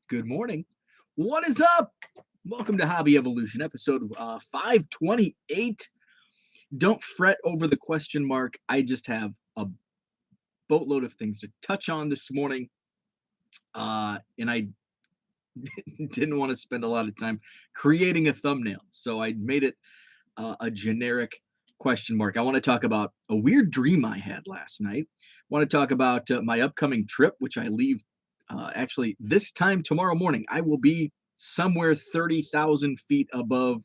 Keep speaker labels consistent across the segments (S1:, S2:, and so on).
S1: Good morning. What is up? Welcome to Hobby Evolution, episode 528. Don't fret over the question mark. I just have a boatload of things to touch on this morning. And I didn't want to spend a lot of time creating a thumbnail. So I made it a generic question mark. I want to talk about a weird dream I had last night. I want to talk about my upcoming trip, which I leave actually this time tomorrow morning. I will be somewhere 30,000 feet above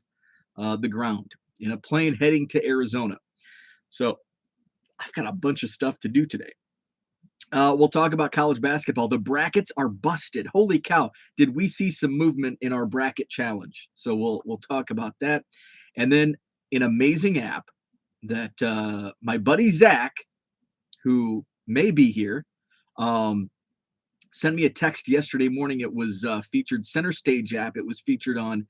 S1: the ground in a plane heading to Arizona. So I've got a bunch of stuff to do today. We'll talk about college basketball. The brackets are busted. Holy cow! Did we see some movement in our bracket challenge? So we'll talk about that, and then an amazing app that my buddy Zach, who may be here, sent me a text yesterday morning. It was featured Center Stage app. It was featured on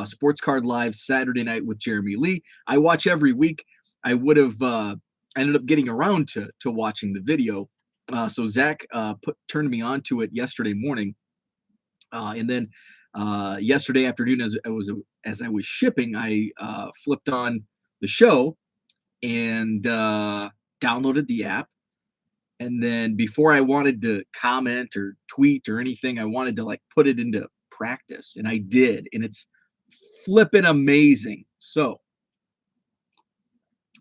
S1: Sports Card Live Saturday night with Jeremy Lee. I watch every week. I would have ended up getting around to watching the video. So Zach turned me on to it yesterday morning, and then yesterday afternoon, as I was shipping, I flipped on the show and downloaded the app. And then before I wanted to comment or tweet or anything, I wanted to put it into practice, and I did, and it's flipping amazing. So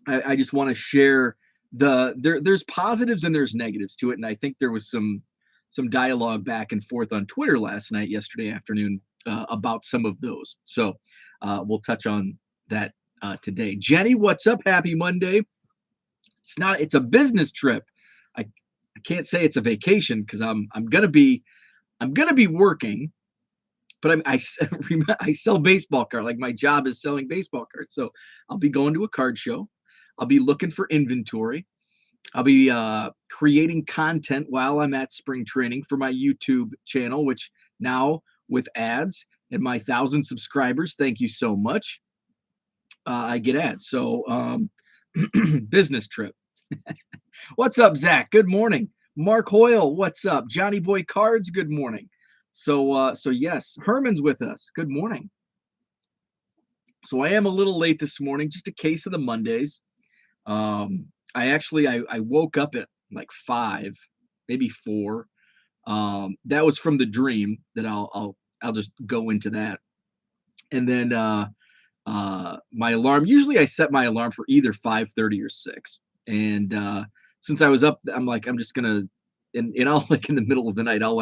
S1: I just want to share there's positives and there's negatives to it, and I think there was some dialogue back and forth on Twitter yesterday afternoon about some of those. So we'll touch on that today. Jenny, what's up? Happy Monday. It's a business trip. I can't say it's a vacation because I'm gonna be working, but I sell baseball cards. Like, my job is selling baseball cards, so I'll be going to a card show. I'll be looking for inventory. I'll be creating content while I'm at spring training for my YouTube channel, which now with ads and my 1,000 subscribers, thank you so much. I get ads. So business trip. What's up, Zach? Good morning. Mark Hoyle, what's up? Johnny Boy Cards, good morning. So yes, Herman's with us. Good morning. So I am a little late this morning, just a case of the Mondays. I woke up at like 5, maybe 4. That was from the dream that I'll just go into that. And then my alarm, usually I set my alarm for either 5:30 or 6. And since I was up, I'm just gonna, and I'll in the middle of the night, I'll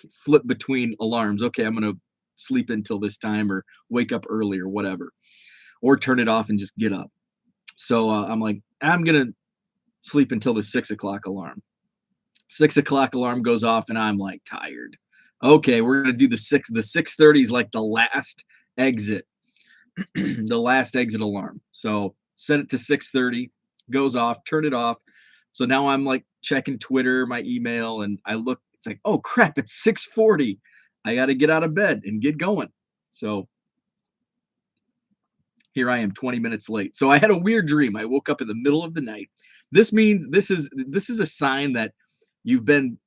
S1: flip between alarms. Okay, I'm gonna sleep until this time or wake up early or whatever, or turn it off and just get up. So I'm gonna sleep until the 6 o'clock alarm. 6 o'clock alarm goes off and I'm tired. Okay, we're gonna do the 6:30 is the last exit, the last exit alarm. So set it to 6:30. Goes off, turn it off. So now I'm checking Twitter, my email, and I look, it's oh crap, it's 6:40. I got to get out of bed and get going. So here I am 20 minutes late. So I had a weird dream. I woke up in the middle of the night. This means this is a sign that you've been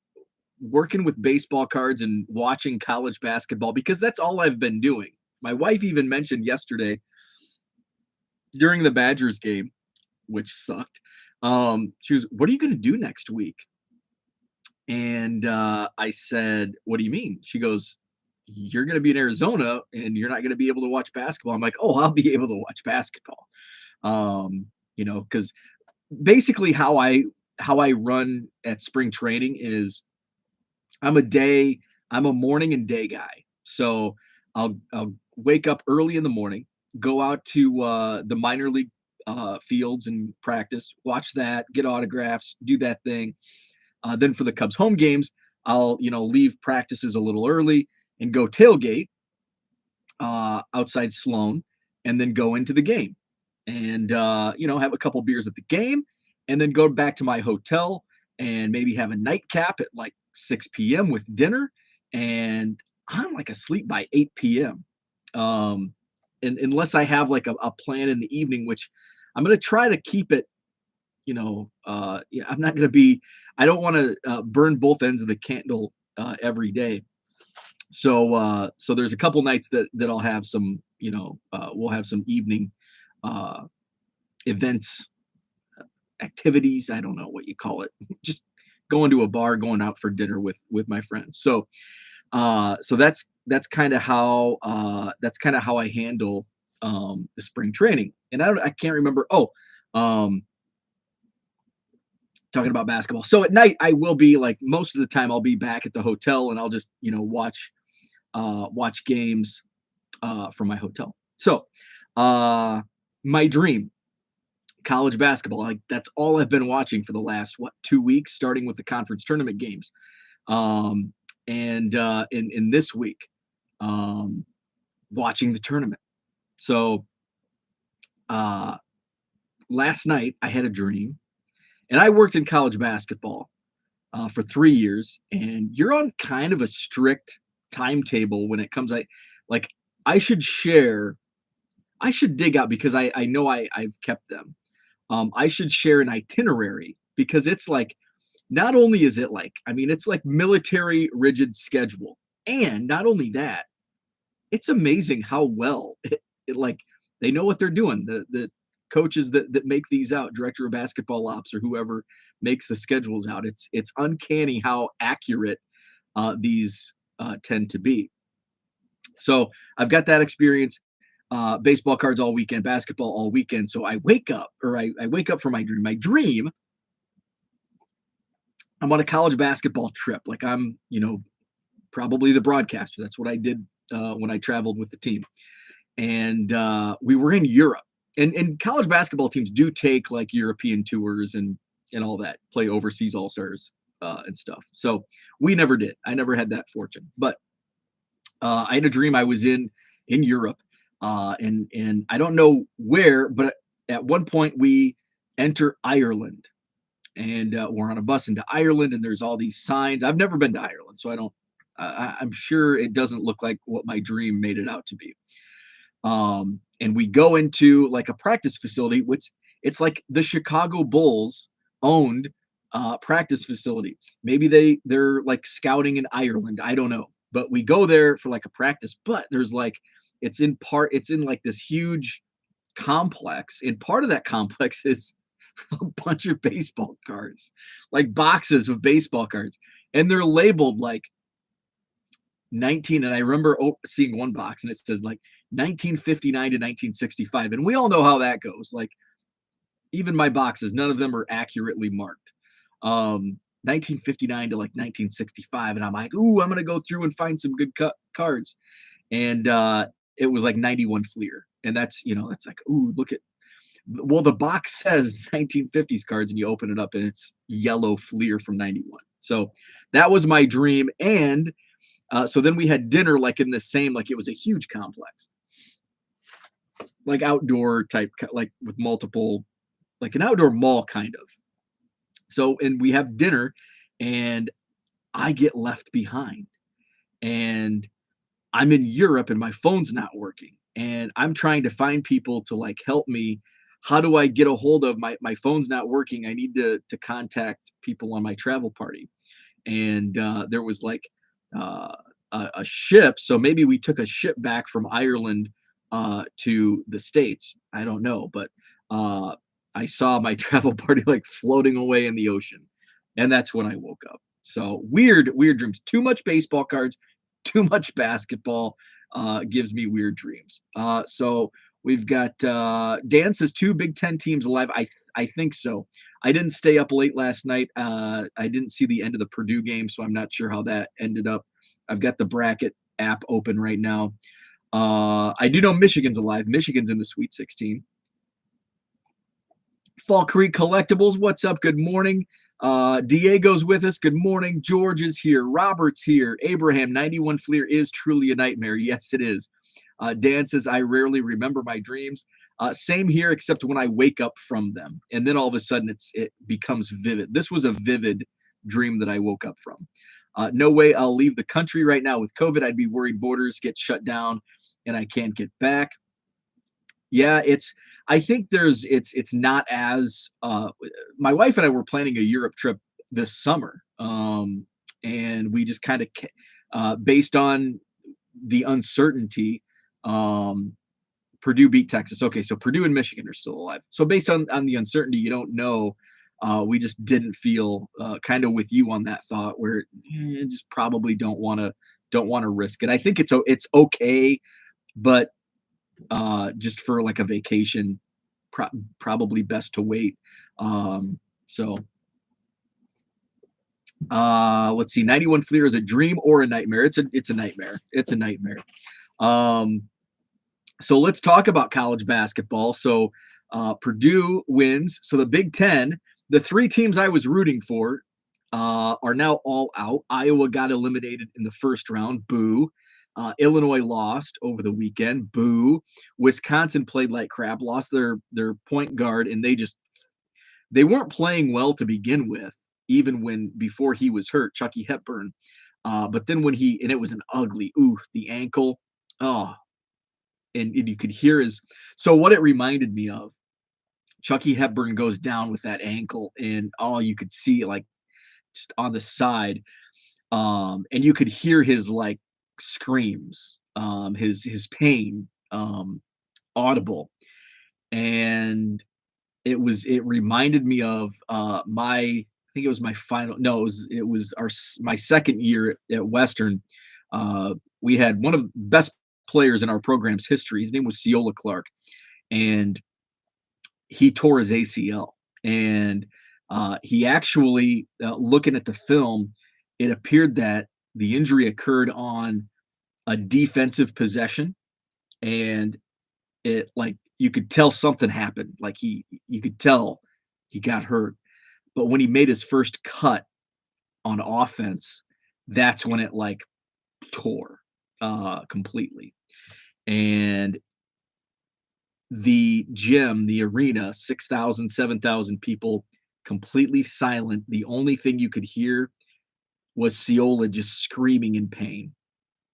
S1: working with baseball cards and watching college basketball, because that's all I've been doing. My wife even mentioned yesterday during the Badgers game, which sucked. She was, what are you going to do next week? And I said, what do you mean? She goes, you're going to be in Arizona and you're not going to be able to watch basketball. I'm like, oh, I'll be able to watch basketball. Because basically how I run at spring training is I'm a morning and day guy. So I'll wake up early in the morning, go out to the minor league fields and practice, watch that, get autographs, do that thing. Then for the Cubs home games, I'll leave practices a little early and go tailgate outside Sloan, and then go into the game and have a couple beers at the game, and then go back to my hotel and maybe have a nightcap at 6 p.m. with dinner, and I'm asleep by 8 p.m. And unless I have a plan in the evening, which I'm going to try to keep it, I'm not going to be, I don't want to burn both ends of the candle every day. So there's a couple nights that I'll have some, we'll have some evening uh, events, activities. I don't know what you call it. Just going to a bar, going out for dinner with my friends. So that's kind of how I handle the spring training. And I can't remember. Oh, um, talking about basketball. So at night I will be like most of the time I'll be back at the hotel and I'll just watch games from my hotel. So uh, my dream college basketball. Like that's all I've been watching for the last 2 weeks, starting with the conference tournament games. Um, and in this week, um, watching the tournament. So uh, last night I had a dream, and I worked in college basketball for 3 years, and you're on kind of a strict timetable when it comes. Like I should share. I should dig out because I know I've kept them. I should share an itinerary because it's like not only is it like I mean it's like military rigid schedule, and not only that, it's amazing how well it like they know what they're doing. The coaches that make these out, director of basketball ops or whoever makes the schedules out, it's uncanny how accurate these tend to be. So I've got that experience. Baseball cards all weekend, basketball all weekend. So I wake up, or I wake up from my dream. My dream, I'm on a college basketball trip. Like I'm, probably the broadcaster. That's what I did when I traveled with the team. And we were in Europe. And college basketball teams do take like European tours and all that, play overseas all stars and stuff. So we never did. I never had that fortune. But I had a dream I was in Europe, and I don't know where, but at one point we enter Ireland, and we're on a bus into Ireland, and there's all these signs. I've never been to Ireland, so I don't. I'm sure it doesn't look like what my dream made it out to be. And we go into like a practice facility, which it's like the Chicago Bulls owned practice facility. Maybe they're like scouting in Ireland. I don't know, but we go there for like a practice. But there's like it's in like this huge complex, and part of that complex is a bunch of baseball cards, like boxes of baseball cards, and they're labeled like 19, and I remember seeing one box and it says like 1959 to 1965, and we all know how that goes. Like even my boxes, none of them are accurately marked. 1959 to like 1965, and I'm like, ooh, I'm gonna go through and find some good cards, and it was like 91 Fleer, and that's like, ooh, look at. Well, the box says 1950s cards, and you open it up, and it's yellow Fleer from 91. So that was my dream, and so then we had dinner like in the same, like it was a huge complex, like outdoor type, like with multiple, like an outdoor mall kind of. So, and we have dinner, and I get left behind, and I'm in Europe, and my phone's not working, and I'm trying to find people to like help me. How do I get a hold of my phone's not working? I need to contact people on my travel party, and there was like a ship. So maybe we took a ship back from Ireland to the States. I don't know, but I saw my travel party like floating away in the ocean, and that's when I woke up. So weird dreams. Too much baseball cards, too much basketball gives me weird dreams. So we've got Dan says two Big Ten teams alive. I think so. I didn't stay up late last night. I didn't see the end of the Purdue game, so I'm not sure how that ended up. I've got the bracket app open right now. I do know Michigan's alive. Michigan's in the Sweet 16. Fall Creek Collectibles, what's up? Good morning. Diego's with us. Good morning. George is here. Robert's here. Abraham, 91 Fleer is truly a nightmare. Yes, it is. Dan says, I rarely remember my dreams. Same here, except when I wake up from them. And then all of a sudden it becomes vivid. This was a vivid dream that I woke up from. No way I'll leave the country right now with COVID. I'd be worried borders get shut down and I can't get back. Yeah, I think it's not as my wife and I were planning a Europe trip this summer. And we just kind of based on the uncertainty. Um, Purdue beat Texas. Okay, so Purdue and Michigan are still alive. So based on the uncertainty, you don't know. We just didn't feel kind of with you on that thought where just probably don't want to risk it. I think it's okay, but just for like a vacation, probably best to wait. So let's see. 91 Fleer is a dream or a nightmare. It's a nightmare. It's a nightmare. Um, so let's talk about college basketball. So Purdue wins. So the Big Ten, the three teams I was rooting for, are now all out. Iowa got eliminated in the first round. Boo. Illinois lost over the weekend. Boo. Wisconsin played like crap. Lost their point guard, and they weren't playing well to begin with. Even when before he was hurt, Chucky Hepburn. But then and it was an ugly. The ankle. Oh, and you could hear his. So what it reminded me of, Chucky Hepburn goes down with that ankle, and you could see like just on the side, and you could hear his like screams, his pain, audible, and it reminded me of my. I think it was my final. No, it was my second year at Western. We had one of the best players in our program's history. His name was Ciola Clark, and he tore his ACL. And he actually, looking at the film, it appeared that the injury occurred on a defensive possession, and it like you could tell something happened. Like you could tell he got hurt. But when he made his first cut on offense, that's when it like tore completely. And the gym, the arena, 6,000, 7,000 people, completely silent. The only thing you could hear was Ciola just screaming in pain.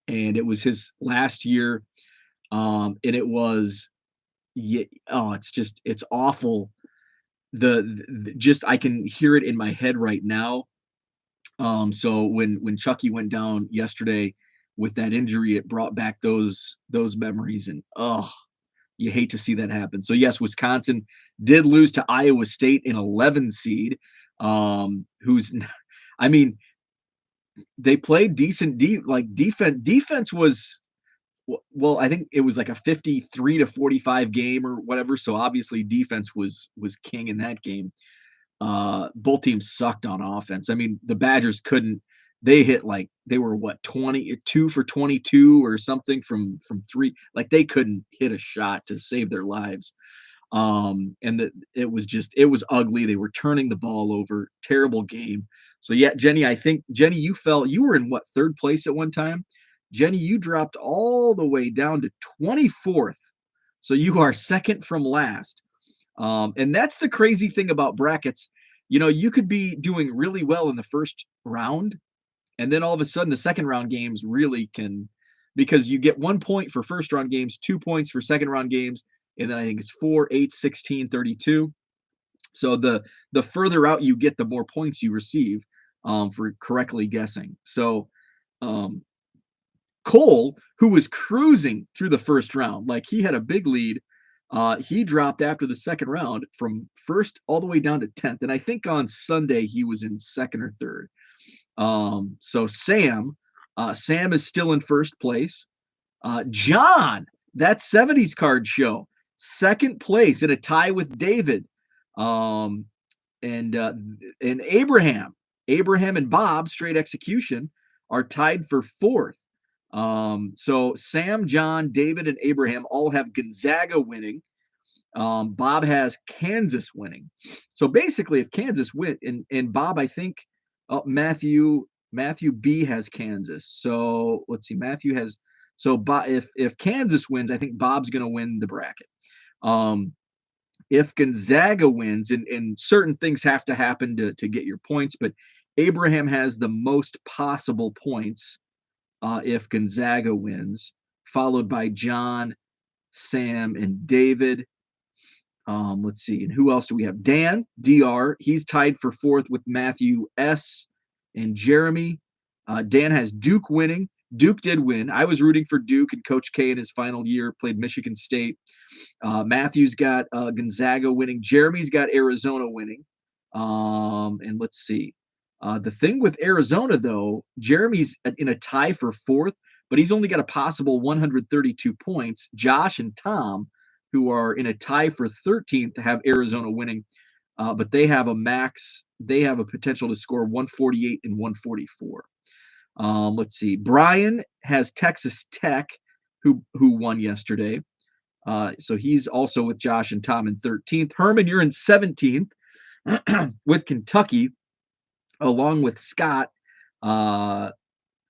S1: And it was his last year. And it was, yeah, it's awful. Just, I can hear it in my head right now. So when Chucky went down yesterday with that injury, it brought back those memories, and you hate to see that happen. So yes, Wisconsin did lose to Iowa State, an 11 seed, who's, I mean, they played decent defense. Defense was, well, I think it was like a 53-45 game or whatever. So obviously defense was king in that game. Both teams sucked on offense. I mean, the Badgers couldn't. They hit like they were 22 for 22 or something from three. Like they couldn't hit a shot to save their lives. It was ugly. They were turning the ball over. Terrible game. So yeah, Jenny, I think Jenny, you were in what, third place at one time? Jenny, you dropped all the way down to 24th. So you are second from last. And that's the crazy thing about brackets. You could be doing really well in the first round, and then all of a sudden the second round games really can, because you get 1 point for first round games, 2 points for second round games, and then I think it's 4, 8, 16, 32. So the further out you get, the more points you receive for correctly guessing. So Cole, who was cruising through the first round, like he had a big lead, he dropped after the second round from first all the way down to 10th. And I think on Sunday he was in second or third. So Sam is still in first place. John, that 70s card show, second place in a tie with David. And Abraham and Bob, straight execution, are tied for fourth. So Sam, John, David, and Abraham all have Gonzaga winning. Bob has Kansas winning. So basically, if Kansas win, and Bob, I think, Matthew B has Kansas. So let's see, Matthew has. So Bob, if Kansas wins, I think Bob's going to win the bracket. If Gonzaga wins, and certain things have to happen to get your points, but Abraham has the most possible points if Gonzaga wins, followed by John, Sam, and David. Let's see. And who else do we have? Dan, DR. He's tied for fourth with Matthew S. and Jeremy. Dan has Duke winning. Duke did win. I was rooting for Duke, and Coach K in his final year played Michigan State. Matthew's got Gonzaga winning. Jeremy's got Arizona winning. And let's see. The thing with Arizona, though, Jeremy's in a tie for fourth, but he's only got a possible 132 points. Josh and Tom, who are in a tie for 13th, have Arizona winning, but they have a max. They have a potential to score 148 and 144. Let's see. Brian has Texas Tech, who won yesterday. So he's also with Josh and Tom in 13th. Herman, you're in 17th with Kentucky, along with Scott.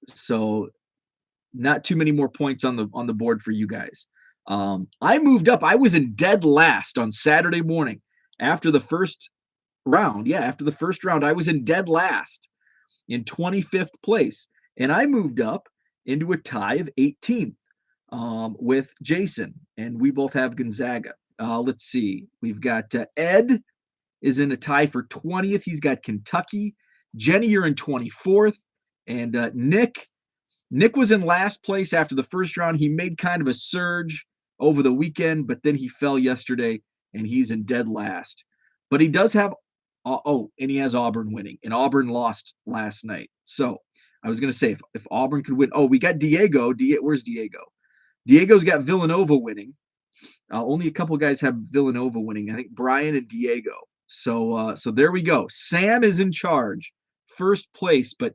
S1: So not too many more points on the board for you guys. I moved up. I was in dead last on Saturday morning after the first round. Yeah, after the first round, I was in dead last in 25th place, and I moved up into a tie of 18th with Jason, and we both have Gonzaga. Let's see. We've got Ed is in a tie for 20th. He's got Kentucky. Jenny, you're in 24th. And Nick was in last place after the first round. He made kind of a surge over the weekend, but then he fell yesterday, and he's in dead last. But he does have, and he has Auburn winning, and Auburn lost last night. So I was going to say, if Auburn could win, we got Diego. Where's Diego? Diego's got Villanova winning. Only a couple guys have Villanova winning. I think Brian and Diego. So there we go. Sam is in charge, first place, but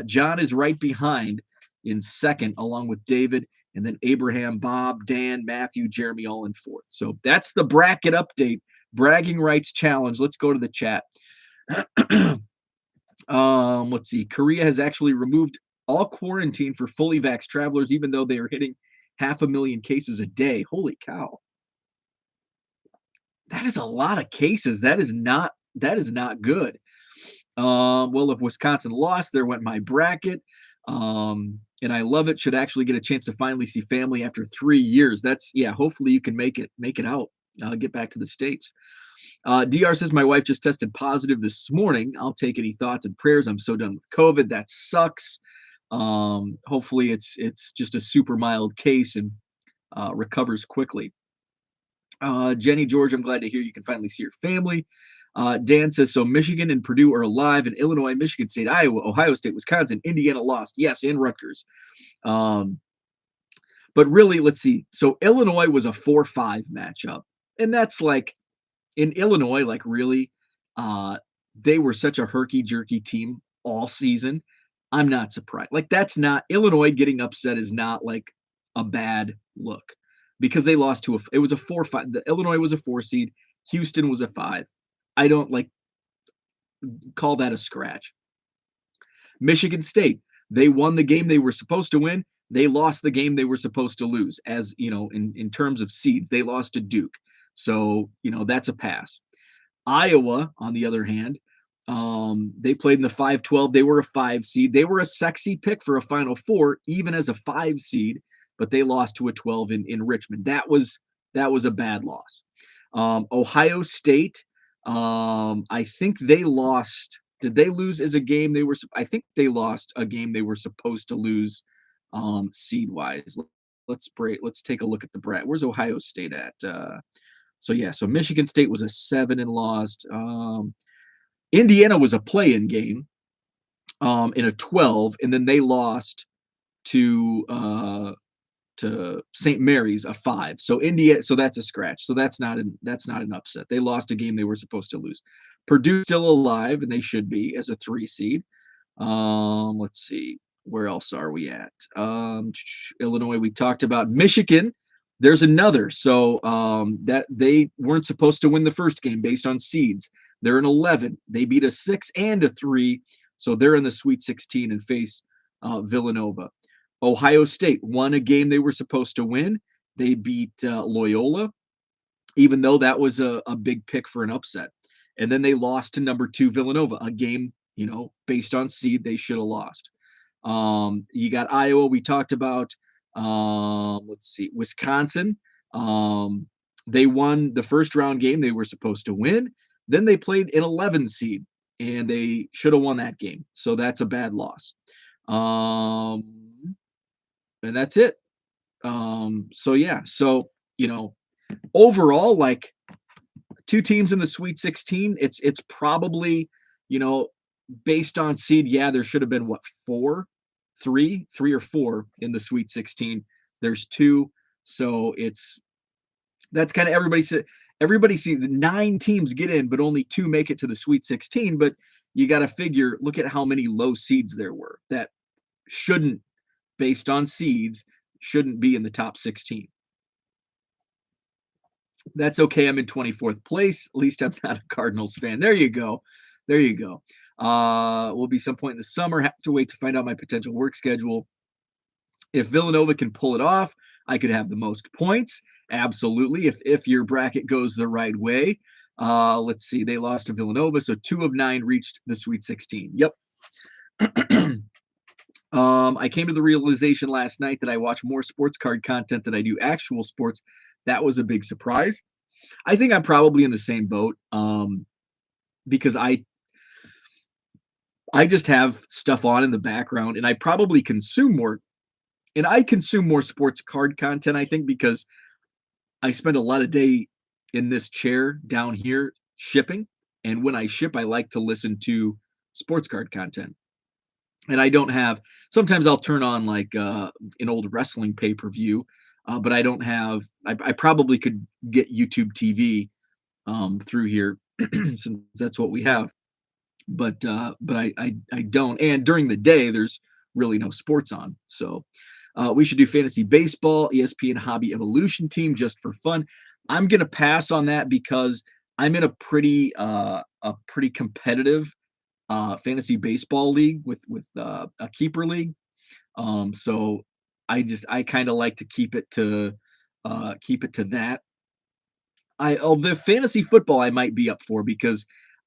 S1: John is right behind in second, along with David, and then Abraham, Bob, Dan, Matthew, Jeremy, all in fourth. So that's the bracket update. Bragging rights challenge. Let's go to the chat. Let's see. Korea has actually removed all quarantine for fully vaxxed travelers, even though they are hitting 500,000 cases a day. Holy cow. That is a lot of cases. That is not good. Well, if Wisconsin lost, there went my bracket. And I love it. Should actually get a chance to finally see family after 3 years. Hopefully you can make it out. Get back to the States. DR says, my wife just tested positive this morning. I'll take any thoughts and prayers. I'm so done with COVID. That sucks. Hopefully it's just a super mild case and recovers quickly. Jenny, George, I'm glad to hear you can finally see your family. Dan says, so Michigan and Purdue are alive, and Illinois, Michigan State, Iowa, Ohio State, Wisconsin, Indiana lost. Yes, and Rutgers. But really, let's see. So Illinois was a 4-5 matchup. And that's like, in Illinois, like really, they were such a herky-jerky team all season. I'm not surprised. Like, that's not, Illinois getting upset is not like a bad look. Because they lost it was a 4-5. Illinois was a 4 seed. Houston was a 5. I don't call that a scratch. Michigan State, they won the game they were supposed to win. They lost the game they were supposed to lose. As you know, in terms of seeds, they lost to Duke. So, that's a pass. Iowa, on the other hand, they played in the 5-12. They were a 5 seed. They were a sexy pick for a Final Four, even as a 5 seed. But they lost to a 12 in Richmond. That was a bad loss. Ohio State, I think they lost. Did they lose as a game they were? I think they lost a game they were supposed to lose, seed wise. Let's take a look at the bracket. Where's Ohio State at? So Michigan State was a 7 and lost. Indiana was a play-in game, in a 12, and then they lost to St. Mary's, a 5. So so that's a scratch. So that's not an upset. They lost a game they were supposed to lose. Purdue's still alive, and they should be, as a 3 seed. Let's see. Where else are we at? Illinois, we talked about. Michigan, there's another. So that they weren't supposed to win the first game based on seeds. They're an 11. They beat a 6 and a 3. So they're in the Sweet 16 and face Villanova. Ohio State won a game they were supposed to win. They beat Loyola, even though that was a big pick for an upset. And then they lost to number 2 Villanova, a game, based on seed, they should have lost. You got Iowa, we talked about. Let's see, Wisconsin. They won the first round game they were supposed to win. Then they played an 11 seed, and they should have won that game. So that's a bad loss. Um, and that's it. So yeah, so you know, overall, like two teams in the Sweet 16, it's probably, you know, based on seed, yeah, there should have been what, four, three or four in the Sweet 16. There's two, so it's that's kind of everybody see the nine teams get in, but only two make it to the Sweet 16. But you got to figure, look at how many low seeds there were that shouldn't, based on seeds, shouldn't be in the top 16. That's okay. I'm in 24th place. At least I'm not a Cardinals fan. There you go. There you go. Will be some point in the summer. Have to wait to find out my potential work schedule. If Villanova can pull it off, I could have the most points. Absolutely. If your bracket goes the right way. Let's see. They lost to Villanova, so 2 of 9 reached the Sweet 16. Yep. I came to the realization last night that I watch more sports card content than I do actual sports. That was a big surprise. I think I'm probably in the same boat, because I just have stuff on in the background, and I probably consume more. And I consume more sports card content, I think, because I spend a lot of day in this chair down here shipping, and when I ship, I like to listen to sports card content. And I don't have. Sometimes I'll turn on like an old wrestling pay per view, but I don't have. I probably could get YouTube TV through here since that's what we have. But I don't. And during the day, there's really no sports on. So we should do fantasy baseball, ESPN Hobby Evolution Team just for fun. I'm gonna pass on that because I'm in a pretty competitive fantasy baseball league with a keeper league. So I kind of like to keep it to that. The fantasy football I might be up for because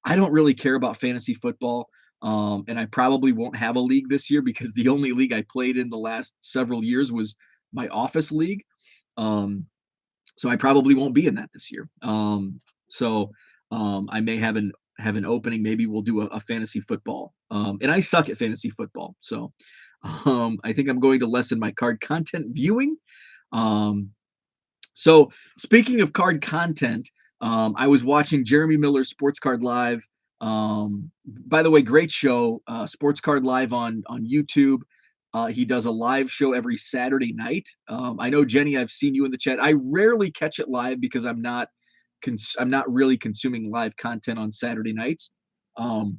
S1: I don't really care about fantasy football. And I probably won't have a league this year because the only league I played in the last several years was my office league. Um, so I probably won't be in that this year. I may have an opening. Maybe we'll do a fantasy football. And I suck at fantasy football, so I think I'm going to lessen my card content viewing. Um, so speaking of card content, I was watching Jeremy Miller's Sports Card Live. By the way, great show, Sports Card Live on YouTube. He does a live show every Saturday night. I know Jenny, I've seen you in the chat. I rarely catch it live because I'm not really consuming live content on Saturday nights. I'll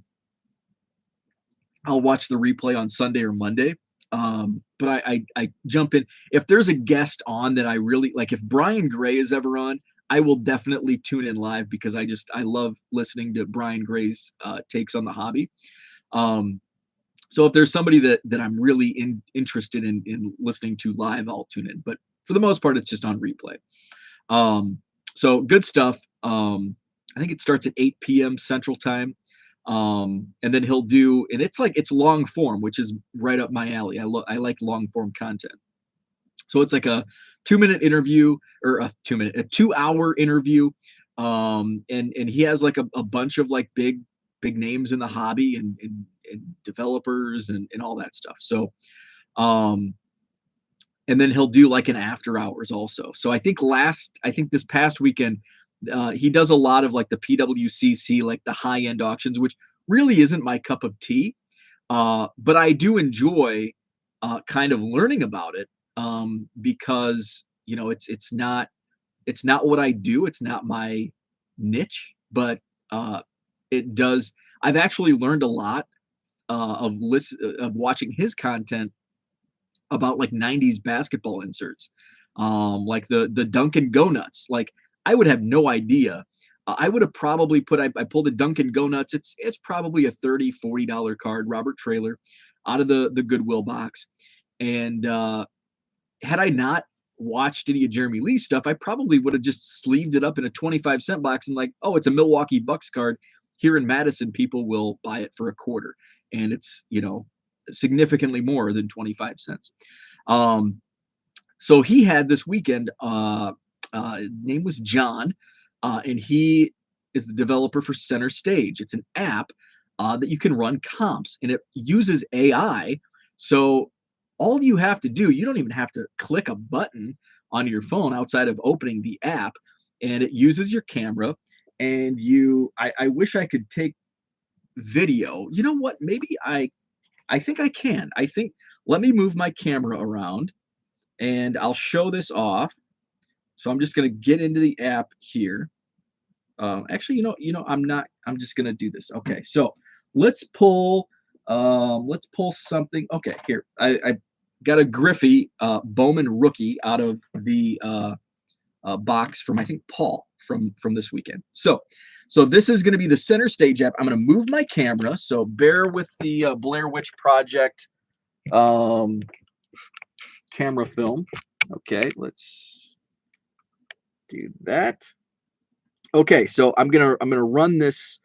S1: watch the replay on Sunday or Monday. But I jump in if there's a guest on that I really like. If Brian Gray is ever on, I will definitely tune in live because I love listening to Brian Gray's takes on the hobby. So if there's somebody that I'm really interested in listening to live, I'll tune in. But for the most part, it's just on replay. So good stuff. I think it starts at 8 p.m. Central Time. And then he'll do, and it's long form, which is right up my alley. I like long form content. So it's like a 2 minute interview or a 2 hour interview. And he has like a bunch of like big names in the hobby and developers and all that stuff. So, and then he'll do like an after hours also. So I think this past weekend, he does a lot of like the PWCC, like the high end auctions, which really isn't my cup of tea. But I do enjoy kind of learning about it because it's not what I do. It's not my niche, but it does. I've actually learned a lot of watching his content about like 90s basketball inserts, like the Duncan Go Nuts. Like I would have no idea. I would have probably I pulled a Duncan Go Nuts. It's probably a $30-$40 card, Robert Trailer, out of the Goodwill box. And had I not watched any of Jeremy Lee's stuff, I probably would have just sleeved it up in a 25-cent box and like, oh, it's a Milwaukee Bucks card. Here in Madison, people will buy it for a quarter. And it's, significantly more than 25 cents. So he had this weekend, name was John, and he is the developer for Center Stage. It's an app that you can run comps, and it uses AI So all you have to do, you don't even have to click a button on your phone outside of opening the app, and it uses your camera. And I wish I could take video. You know what? Maybe I think I can. I think let me move my camera around and I'll show this off. So I'm just going to get into the app here. Actually, I'm not. I'm just gonna do this. Okay, so let's pull. Let's pull something. Okay, here I got a Griffey Bowman rookie out of the box from I think Paul from this weekend. So this is going to be the center stage app. I'm going to move my camera. So bear with the Blair Witch Project um, camera film. Okay, let's do that. Okay, so I'm gonna run this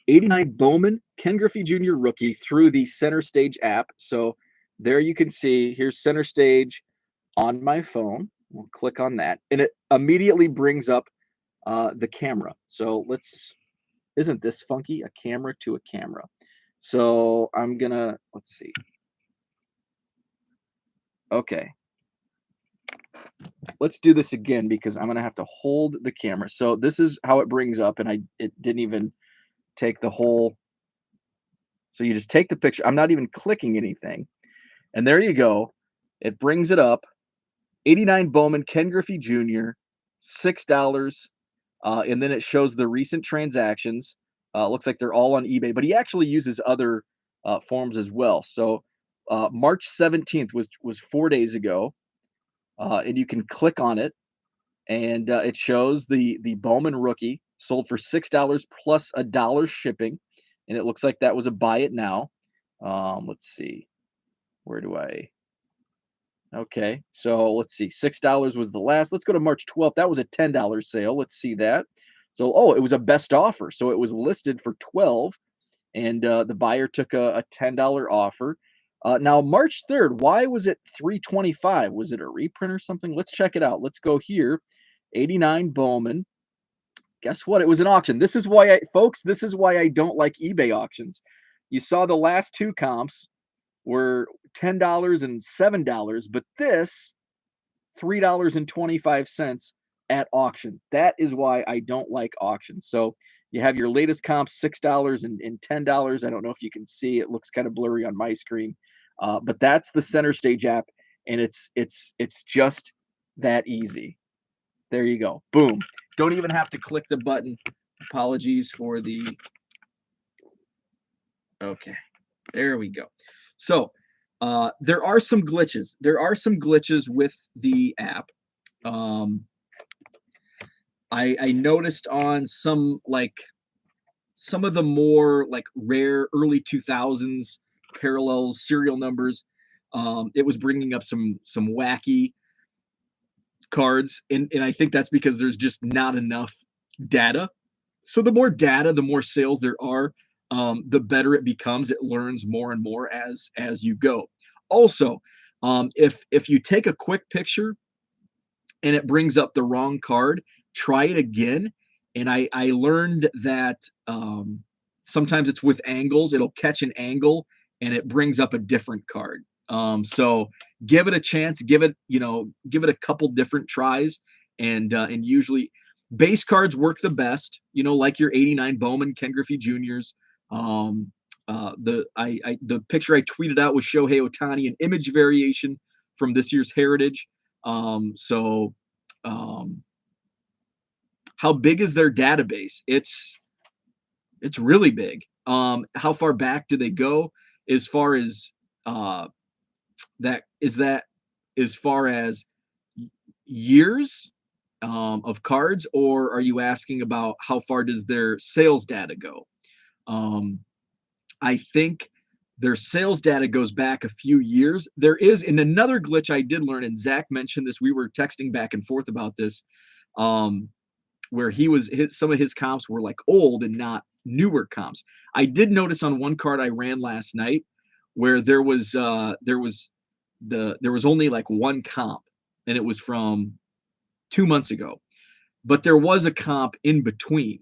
S1: 89 Bowman Ken Griffey Jr. rookie through the center stage app. So there you can see here's center stage on my phone. We'll click on that, and it immediately brings up the camera. So isn't this funky? A camera to a camera. So let's see. Okay. Let's do this again because I'm gonna have to hold the camera. So this is how it brings up, and it didn't even take the whole. So you just take the picture. I'm not even clicking anything, and there you go. It brings it up. 89 Bowman Ken Griffey Jr. $6, and then it shows the recent transactions. Looks like they're all on eBay, but he actually uses other forms as well. So March 17th was 4 days ago, and you can click on it, and it shows the Bowman rookie sold for $6 plus $1 shipping, and it looks like that was a buy it now. Let's see, where do I? Okay, so let's see, $6 was the last. Let's go to March 12th. That was a $10 sale. Let's see that. So, it was a best offer. So it was listed for 12, and the buyer took a $10 offer. Now March 3rd, why was it 325? Was it a reprint or something? Let's check it out. Let's go here. 89 Bowman. Guess what? It was an auction. This is why this is why I don't like eBay auctions. You saw the last two comps were $10 and $7, but this $3.25 at auction. That is why I don't like auctions. So you have your latest comps, $6 and $10. I don't know if you can see. It looks kind of blurry on my screen, but that's the center stage app, and it's just that easy. There you go. Boom. Don't even have to click the button. Apologies for the. Okay, there we go. So there are some glitches. There are some glitches with the app. I noticed on some of the more like rare early 2000s parallels serial numbers. It was bringing up some wacky cards, and I think that's because there's just not enough data. So the more data, the more sales there are, the better it becomes. It learns more and more as you go. Also, if you take a quick picture and it brings up the wrong card, try it again. And I learned that sometimes it's with angles. It'll catch an angle and it brings up a different card. So give it a chance. Give it a couple different tries, and usually base cards work the best. Like your 89 Bowman Ken Griffey Jr.'s. The picture I tweeted out was Shohei Ohtani, an image variation from this year's Heritage. How big is their database? It's really big. How far back do they go as far as that as far as years of cards, or are you asking about how far does their sales data go? I think their sales data goes back a few years. There is, and another glitch I did learn, and Zach mentioned this, we were texting back and forth about this, where some of his comps were like old and not newer comps. I did notice on one card I ran last night where there was only like one comp, and it was from 2 months ago, but there was a comp in between.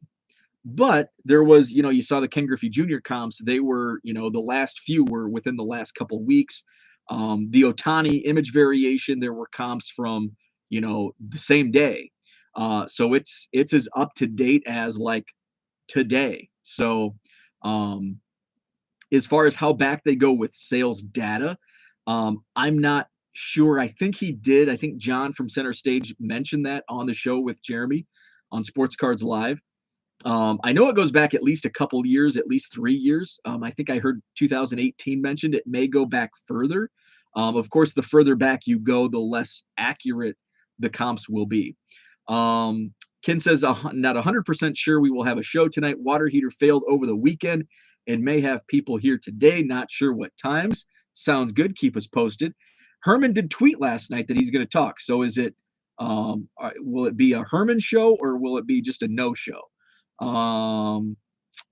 S1: But there was, you saw the Ken Griffey Jr. comps. They were, the last few were within the last couple weeks. The Otani image variation, there were comps from, the same day. So it's as up to date as like today. So um, as far as how back they go with sales data, I'm not sure. I think he did. I think John from Center Stage mentioned that on the show with Jeremy on Sports Cards Live. I know it goes back at least a couple years, at least 3 years. I think I heard 2018 mentioned. It may go back further. Of course, the further back you go, the less accurate the comps will be. Ken says, not 100% sure we will have a show tonight. Water heater failed over the weekend and may have people here today. Not sure what times. Sounds good. Keep us posted. Herman did tweet last night that he's going to talk. So is it, will it be a Herman show or will it be just a no show?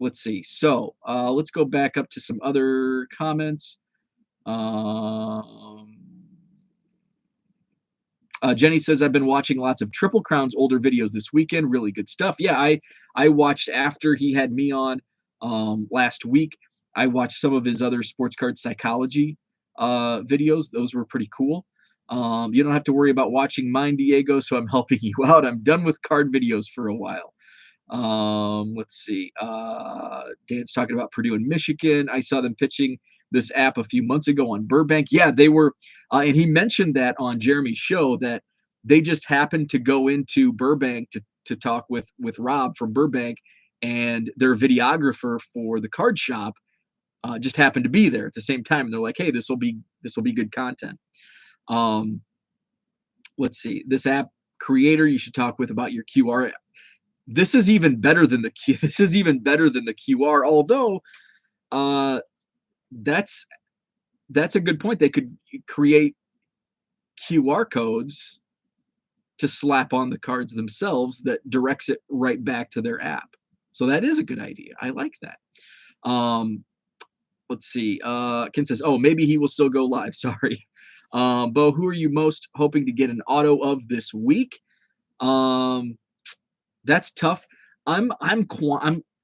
S1: Let's see. So let's go back up to some other comments. Jenny says, I've been watching lots of Triple Crown's older videos this weekend. Really good stuff. Yeah, I watched after he had me on last week. I watched some of his other sports card psychology videos. Those were pretty cool. You don't have to worry about watching mine, Diego, so I'm helping you out. I'm done with card videos for a while. Let's see. Dan's talking about Purdue and Michigan. I saw them pitching this app a few months ago on Burbank. Yeah, they were, and he mentioned that on Jeremy's show that they just happened to go into Burbank to talk with Rob from Burbank, and their videographer for the card shop just happened to be there at the same time. And they're like, "Hey, this will be good content." Let's see. This app creator you should talk with about your QR. This is even better than the QR. Although, that's a good point. They could create QR codes to slap on the cards themselves that directs it right back to their app. So that is a good idea. I like that. Let's see. Ken says, "Oh, maybe he will still go live." Sorry, Bo. Who are you most hoping to get an auto of this week? That's tough. I'm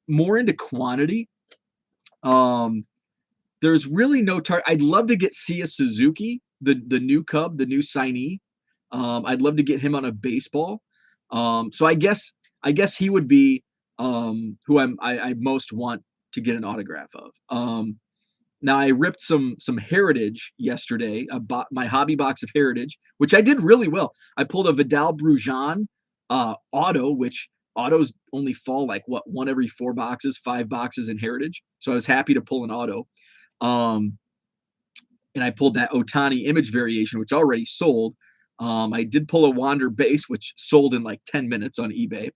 S1: more into quantity. There's really no target. I'd love to get Sia Suzuki, the new Cub, the new signee. I'd love to get him on a baseball. So I guess he would be who I most want to get an autograph of. Now I ripped some Heritage yesterday. I bought my hobby box of Heritage, which I did really well. I pulled a Vidal Brujan auto, which autos only fall like one every 4 boxes, 5 boxes in Heritage. So I was happy to pull an auto. And I pulled that Otani image variation, which already sold. I did pull a Wander base, which sold in like 10 minutes on eBay.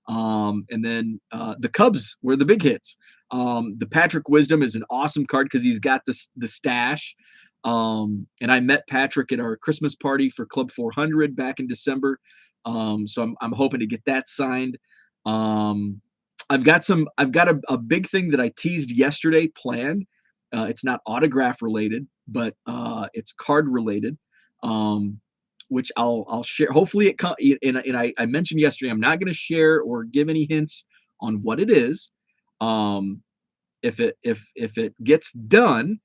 S1: And then the Cubs were the big hits. The Patrick Wisdom is an awesome card because he's got the stash. And I met Patrick at our Christmas party for Club 400 back in December. So I'm hoping to get that signed. I've got a big thing that I teased yesterday planned. It's not autograph related, but it's card related, which I'll share. Hopefully it comes. And I mentioned yesterday, I'm not going to share or give any hints on what it is. If it gets done,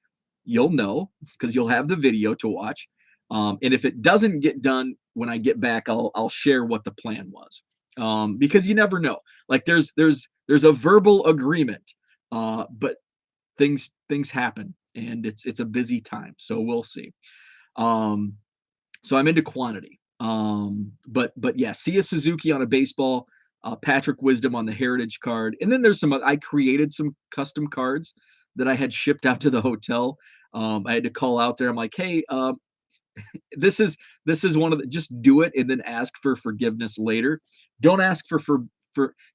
S1: you'll know because you'll have the video to watch. And if it doesn't get done when I get back, I'll share what the plan was. Because you never know. Like there's a verbal agreement, but things happen and it's a busy time. So we'll see. So I'm into quantity. But yeah, Sia Suzuki on a baseball, Patrick Wisdom on the Heritage card. And then there's I created some custom cards that I had shipped out to the hotel. I had to call out there. I'm like, hey, this is one of the, just do it and then ask for forgiveness later. Don't ask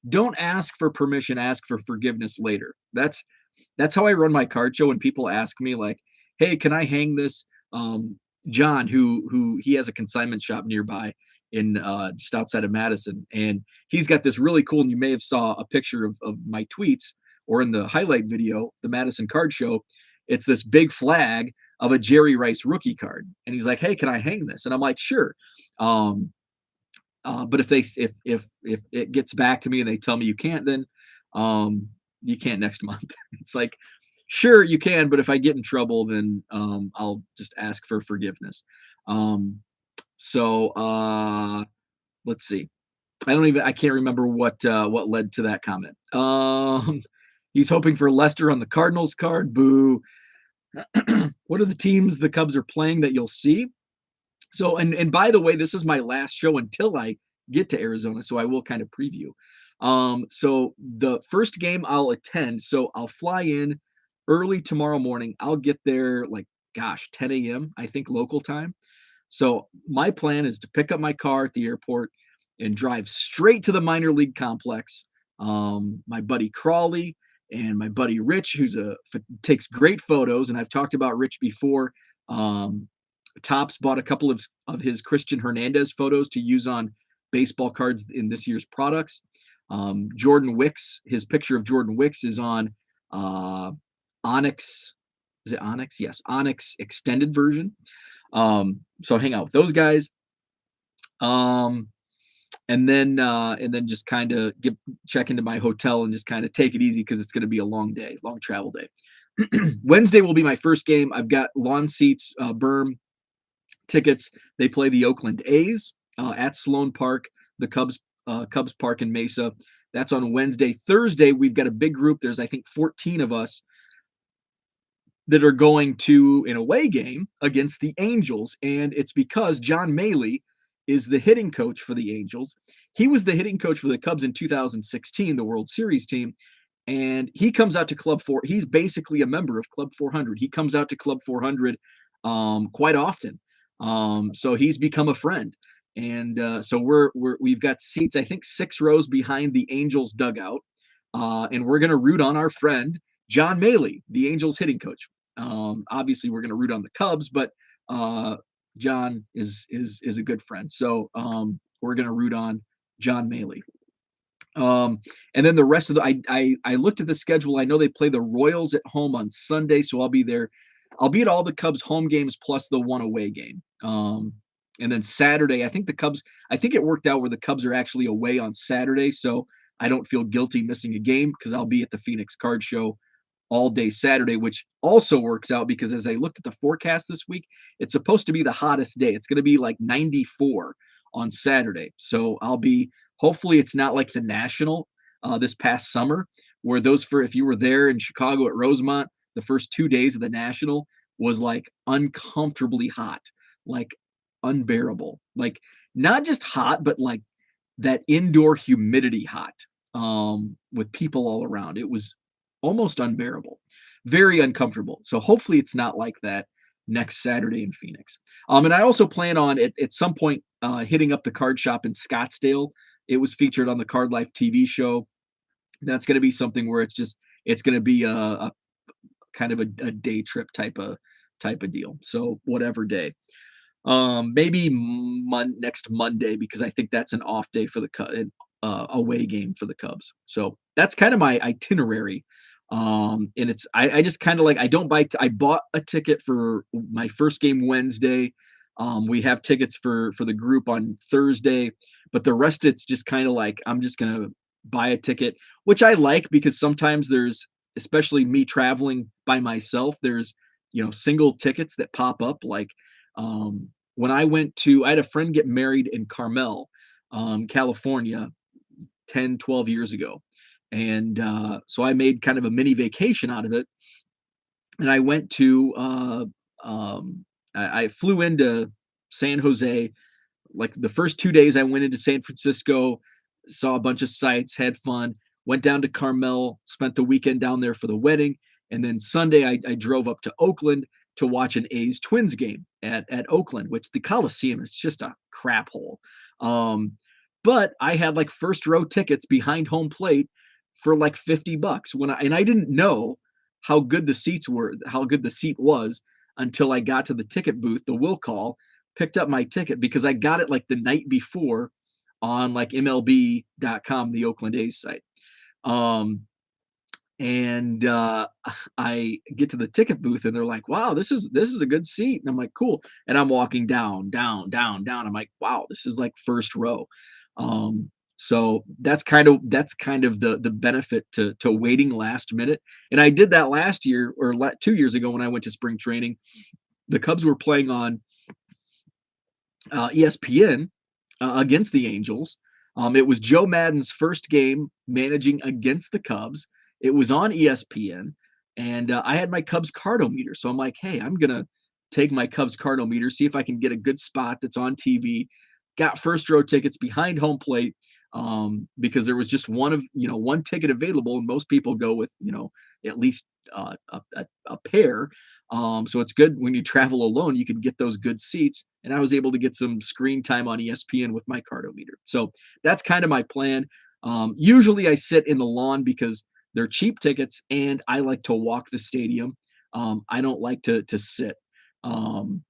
S1: don't ask for permission, ask for forgiveness later. That's how I run my card show. When people ask me like, hey, can I hang this? John, who he has a consignment shop nearby in just outside of Madison, and he's got this really cool, and you may have saw a picture of my tweets or in the highlight video, the Madison card show. It's this big flag of a Jerry Rice rookie card. And he's like, hey, can I hang this? And I'm like, sure. But if it gets back to me and they tell me you can't, then You can't next month. It's like, sure, you can, but if I get in trouble, then I'll just ask for forgiveness. Um, so let's see. I can't remember what led to that comment. He's hoping for Lester on the Cardinals card. Boo. What are the teams the Cubs are playing that you'll see? So, and by the way, this is my last show until I get to Arizona, so I will kind of preview. So the first game I'll attend, so I'll fly in early tomorrow morning. I'll get there like, gosh, 10 a.m. I think local time. So my plan is to pick up my car at the airport and drive straight to the minor league complex. My buddy Crawley and my buddy Rich, takes great photos, and I've talked about Rich before. Um, Topps bought a couple of his Christian Hernandez photos to use on baseball cards in this year's products. Jordan Wicks, his picture of Jordan Wicks is on Onyx. Is it Onyx? Yes, Onyx extended version. So hang out with those guys. And then just kind of check into my hotel and just kind of take it easy because it's going to be a long day, long travel day. Wednesday will be my first game. I've got lawn seats, berm tickets. They play the Oakland A's at Sloan Park, the Cubs Park in Mesa. That's on Wednesday. Thursday, we've got a big group. There's, I think, 14 of us that are going to an away game against the Angels. And it's because John Maley is the hitting coach for the Angels. He was the hitting coach for the Cubs in 2016, the World Series team. And he comes out to Club 4. He's basically a member of Club 400. He comes out to Club 400 quite often. So he's become a friend. And so we've got seats, I think 6 rows behind the Angels dugout. And we're going to root on our friend, John Maley, the Angels hitting coach. Obviously, we're going to root on the Cubs, but John is a good friend. So we're going to root on John Maley. And then the rest of I looked at the schedule. I know they play the Royals at home on Sunday, so I'll be there. I'll be at all the Cubs home games plus the one away game. And then Saturday, I think it worked out where the Cubs are actually away on Saturday, so I don't feel guilty missing a game because I'll be at the Phoenix Card Show all day Saturday, which also works out because as I looked at the forecast this week, it's supposed to be the hottest day. It's going to be like 94 on Saturday. So hopefully it's not like the National this past summer where if you were there in Chicago at Rosemont, the first 2 days of the National was like uncomfortably hot, like unbearable, like not just hot, but like that indoor humidity hot with people all around. It was almost unbearable, very uncomfortable. So hopefully it's not like that next Saturday in Phoenix. And I also plan on at some point hitting up the card shop in Scottsdale. It was featured on the Card Life TV show. That's going to be something where it's going to be a kind of a day trip type of deal. So whatever day. Maybe next Monday because I think that's an off day for the away game for the Cubs. So that's kind of my itinerary. And I just kind of like I bought a ticket for my first game Wednesday. We have tickets for the group on Thursday, but the rest it's just kind of like I'm just gonna buy a ticket, which I like because sometimes especially me traveling by myself, there's single tickets that pop up like. When I had a friend get married in Carmel, California, 10, 12 years ago. And so I made kind of a mini vacation out of it. And I went I flew into San Jose. Like the first 2 days, I went into San Francisco, saw a bunch of sights, had fun, went down to Carmel, spent the weekend down there for the wedding. And then Sunday, I drove up to Oakland to watch an A's Twins game at Oakland, which the Coliseum is just a crap hole. But I had like first row tickets behind home plate for like $50 and I didn't know how good the seat was until I got to the ticket booth, the will call, picked up my ticket because I got it like the night before on like MLB.com, the Oakland A's site. And I get to the ticket booth and they're like, wow, this is a good seat. And I'm like, cool. And I'm walking down. I'm like, wow, this is like first row. So that's kind of the benefit to waiting last minute. And I did that last year or 2 years ago when I went to spring training. The Cubs were playing on ESPN against the Angels. It was Joe Madden's first game managing against the Cubs. It was on ESPN, and I had my Cubs cardometer. So I'm like, hey, I'm gonna take my Cubs cardometer, see if I can get a good spot that's on TV. Got first row tickets behind home plate because there was just one ticket available, and most people go with at least a pair. So it's good when you travel alone, you can get those good seats. And I was able to get some screen time on ESPN with my cardometer. So that's kind of my plan. Usually I sit in the lawn because they're cheap tickets and I like to walk the stadium. I don't like to sit. Um,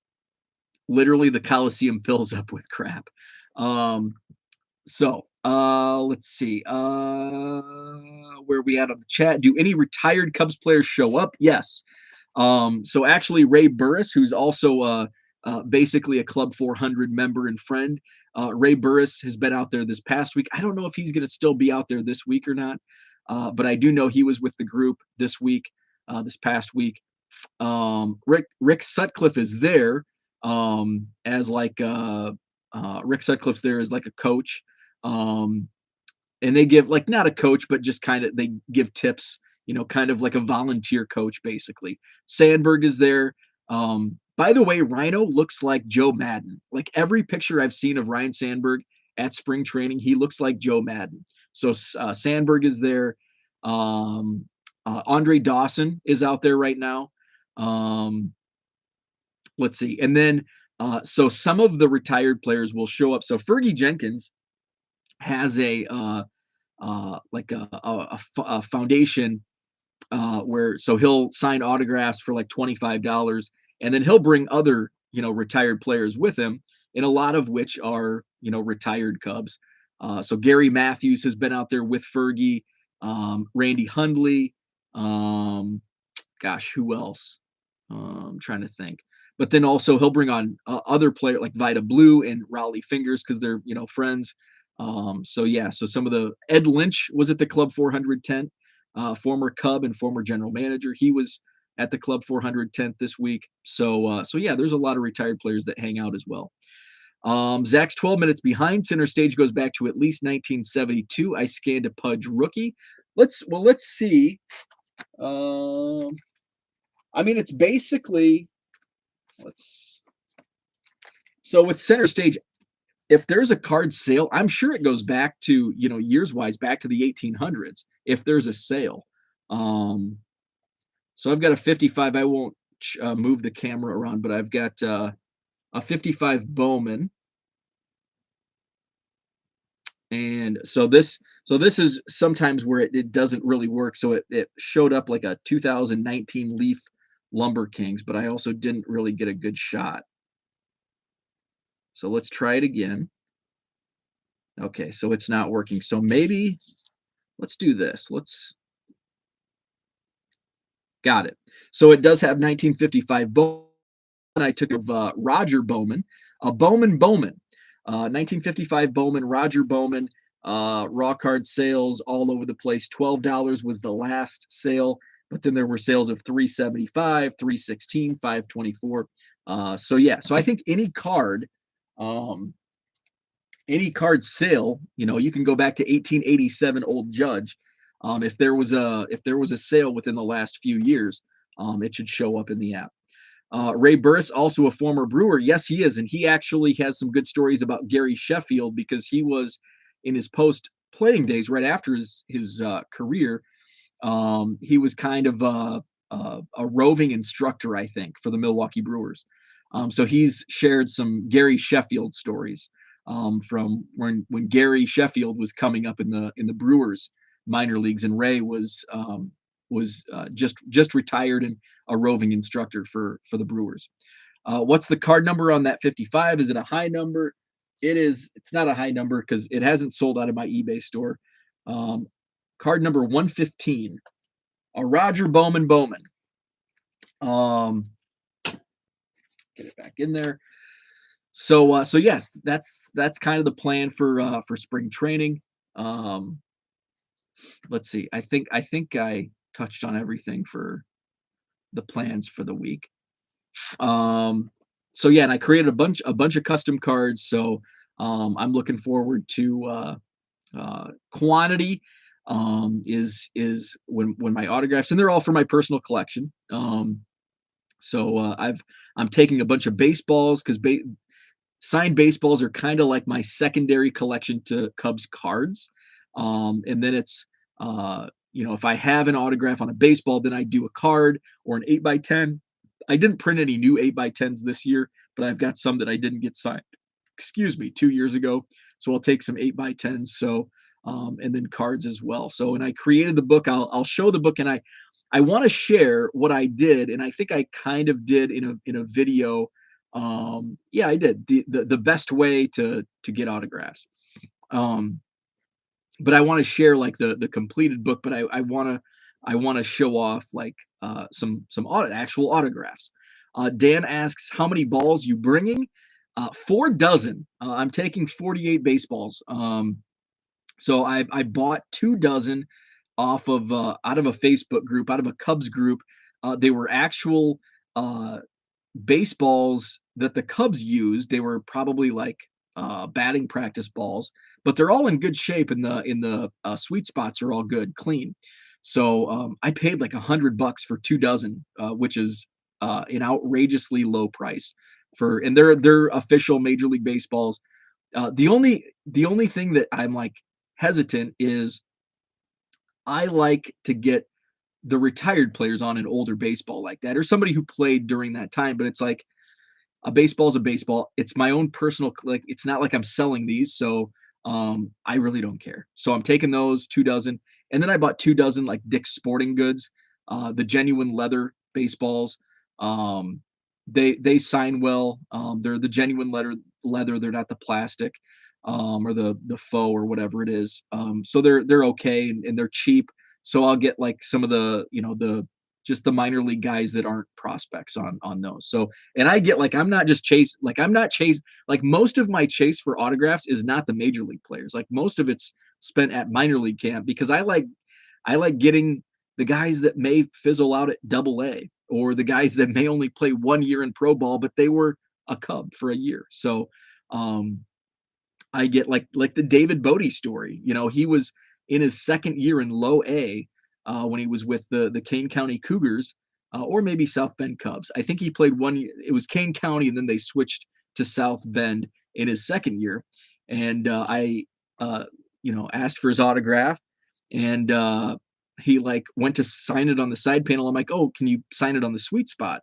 S1: Literally, the Coliseum fills up with crap. Um, let's see. Where are we at on the chat? Do any retired Cubs players show up? Yes. So actually, Ray Burris, who's also basically a Club 400 member and friend, Ray Burris has been out there this past week. I don't know if he's going to still be out there this week or not, but I do know he was with the group this week, this past week. Rick Sutcliffe is there as like Rick Sutcliffe's there as like a coach. Um, and they give like not a coach, but just kind of they give tips, kind of like a volunteer coach, basically. Sandberg is there. By the way, Rhino looks like Joe Madden. Like every picture I've seen of Ryan Sandberg at spring training, he looks like Joe Madden. So Sandberg is there. Um, Andre Dawson is out there right now. Um, let's see. And then, so some of the retired players will show up. So Fergie Jenkins has a foundation where so he'll sign autographs for like $25, and then he'll bring other retired players with him, and a lot of which are retired Cubs. So Gary Matthews has been out there with Fergie, Randy Hundley, gosh, who else? I'm trying to think. But then also he'll bring on other players like Vida Blue and Rowley Fingers because they're friends. So yeah, so some of the Ed Lynch was at the Club 400 tent, former Cub and former general manager. He was at the Club 400 tent this week. So yeah, there's a lot of retired players that hang out as well. Zach's 12 minutes behind. Center stage goes back to at least 1972. I scanned a Pudge rookie. Let's see. I mean, it's basically so with center stage, if there's a card sale, I'm sure it goes back to, years wise, back to the 1800s, if there's a sale. So I've got a 55. I won't move the camera around, but I've got a 55 Bowman. And so this is sometimes where it doesn't really work. So it showed up like a 2019 Leaf Lumber Kings, but I also didn't really get a good shot. So let's try it again. Okay, so it's not working. So maybe let's do this. Got it. So it does have 1955 Bowman. I took of Roger Bowman, Bowman, 1955 Bowman, Roger Bowman, raw card sales all over the place. $12 was the last sale, but then there were sales of $375, $316, $524. So yeah, so I think um, any card sale, you can go back to 1887 Old Judge. If there was a sale within the last few years, it should show up in the app. Ray Burris, also a former Brewer. Yes, he is. And he actually has some good stories about Gary Sheffield because he was in his post playing days right after his career. He was kind of a roving instructor, I think, for the Milwaukee Brewers. So he's shared some Gary Sheffield stories from when Gary Sheffield was coming up in the Brewers minor leagues, and Ray was just retired and a roving instructor for the Brewers. What's the card number on that 55? Is it a high number? It is. It's not a high number because it hasn't sold out of my eBay store. Card number 115, a Roger Bowman. Get it back in there. So yes, that's kind of the plan for spring training. Um, let's see. I think I touched on everything for the plans for the week. Um, so yeah, and I created a bunch of custom cards. So I'm looking forward to quantity is when my autographs, and they're all for my personal collection. So I'm taking a bunch of baseballs because signed baseballs are kind of like my secondary collection to Cubs cards. And then it's if I have an autograph on a baseball, then I do a card or an 8x10. I didn't print any new 8x10s this year, but I've got some that I didn't get signed, excuse me, 2 years ago. So I'll take some 8x10s. So and then cards as well. So and I created the book. I'll show the book, and I want to share what I did, and I think I kind of did in a video. Yeah, I did the best way to get autographs. Um, but I want to share like the completed book, but I want to show off like some actual autographs. Dan asks how many balls you bringing. 4 dozen. I'm taking 48 baseballs. So I bought 2 dozen off of out of a Facebook group, out of a Cubs group. They were actual uh, baseballs that the Cubs used. They were probably like batting practice balls, but they're all in good shape, and the sweet spots are all good, clean. So I paid like $100 for 2 dozen, which is an outrageously low price for, and they're official Major League Baseballs. The only thing that I'm like hesitant is I like to get the retired players on an older baseball like that, or somebody who played during that time. But it's like a baseball is a baseball. It's my own personal, like, it's not like I'm selling these. So I really don't care. So I'm taking those 2 dozen. And then I bought 2 dozen like Dick's Sporting Goods, the genuine leather baseballs. Um, they sign well. They're the genuine leather. They're not the plastic or the faux or whatever it is. So they're okay, and they're cheap. So I'll get like some of the the just the minor league guys that aren't prospects on those. So and I get like I'm not chase like most of my chase for autographs is not the major league players. Like most of it's spent at minor league camp because I like getting the guys that may fizzle out at double A, or the guys that may only play 1 year in pro ball, but they were a Cub for a year. So um I get like the David Bodie story. He was in his second year in low A when he was with the Kane County Cougars, or maybe South Bend Cubs. I think he played 1 year. It was Kane County, and then they switched to South Bend in his second year. And I, asked for his autograph, and he like went to sign it on the side panel. I'm like, oh, can you sign it on the sweet spot?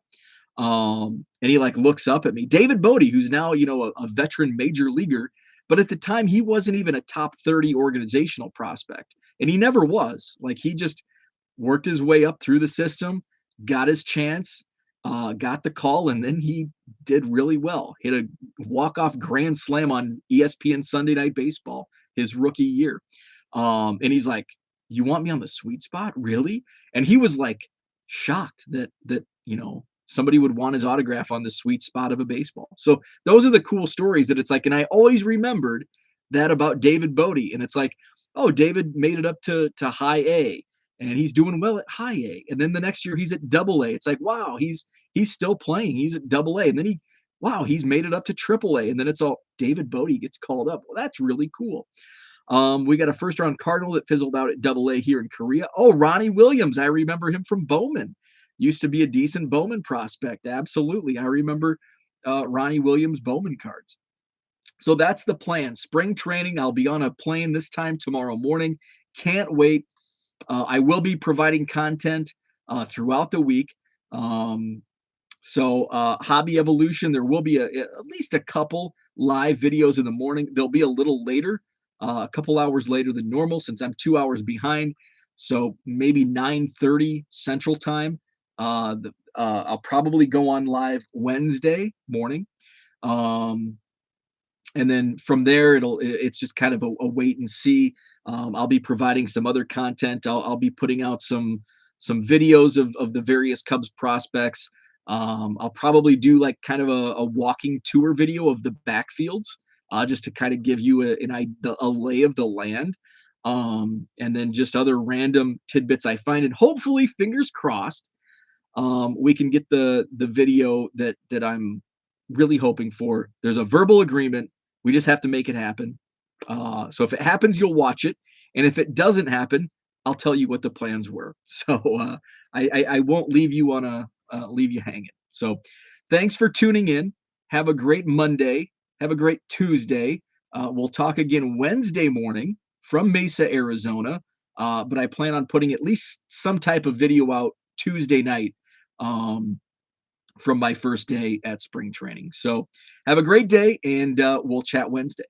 S1: And he like looks up at me, David Bodie, who's now a veteran major leaguer, but at the time he wasn't even a top 30 organizational prospect, and he never was. Like he just worked his way up through the system, got his chance, got the call, and then he did really well. Hit a walk-off grand slam on ESPN Sunday Night Baseball his rookie year. And he's like, "You want me on the sweet spot, really?" And he was like shocked that somebody would want his autograph on the sweet spot of a baseball. So those are the cool stories that it's like, and I always remembered that about David Bodie. And it's like, oh, David made it up to high A, and he's doing well at high A. And then the next year he's at double A. It's like, wow, he's still playing. He's at double A. And then he's made it up to triple A. And then it's all David Bodie gets called up. Well, that's really cool. We got a first round Cardinal that fizzled out at double A here in Korea. Oh, Ronnie Williams. I remember him from Bowman. Used to be a decent Bowman prospect. Absolutely. I remember Ronnie Williams Bowman cards. So that's the plan. Spring training. I'll be on a plane this time tomorrow morning. Can't wait. I will be providing content throughout the week. So Hobby Evolution, there will be at least a couple live videos in the morning. They'll be a little later, a couple hours later than normal since I'm 2 hours behind. So maybe 9:30 Central Time. I'll probably go on live Wednesday morning. Um, and then from there, it's just kind of a wait and see. I'll be providing some other content. I'll be putting out some videos of the various Cubs prospects. I'll probably do like kind of a walking tour video of the backfields, just to kind of give you a lay of the land. and then just other random tidbits I find. And hopefully, fingers crossed, we can get the video that I'm really hoping for. There's a verbal agreement. We just have to make it happen. So if it happens, you'll watch it, and if it doesn't happen, I'll tell you what the plans were. So I won't leave you on a leave you hanging. So thanks for tuning in. Have a great Monday. Have a great Tuesday. We'll talk again Wednesday morning from Mesa, Arizona. But I plan on putting at least some type of video out Tuesday night um, from my first day at spring training. So have a great day, and we'll chat Wednesday.